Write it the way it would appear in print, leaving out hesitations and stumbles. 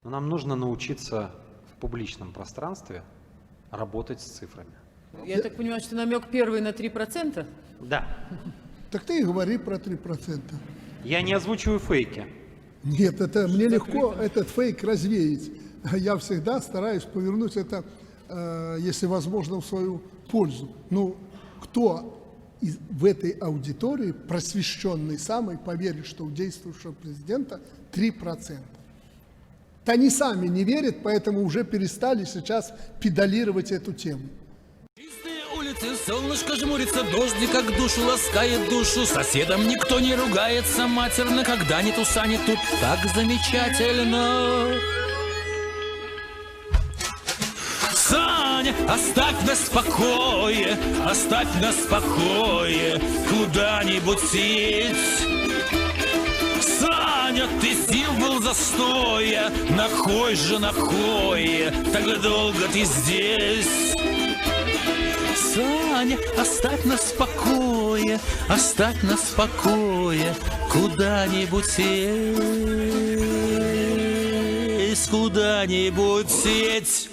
Но нам нужно научиться в публичном пространстве работать с цифрами. Я так понимаю, что намек первый на 3%? Да. Так ты и говори про 3%. Я не озвучиваю фейки. Нет, это мне легко этот фейк развеять. Я всегда стараюсь повернуть это, если возможно, в свою пользу. Ну, кто в этой аудитории, просвещенный самый, поверит, что у действующего президента 3%? Да они сами не верят, поэтому уже перестали сейчас педалировать эту тему. Чистые улицы, солнышко жмурится, дождик как душу ласкает душу. Соседом никто не ругается матерно, когда ни туса, ни тут так замечательно. Саня, оставь нас в покое, оставь нас в покое, куда-нибудь сесть. Саня, ты символ застоя, нахуй же нахуй, так долго ты здесь. Саня, оставь нас в покое, оставь нас в покое, куда-нибудь сесть, куда-нибудь сесть.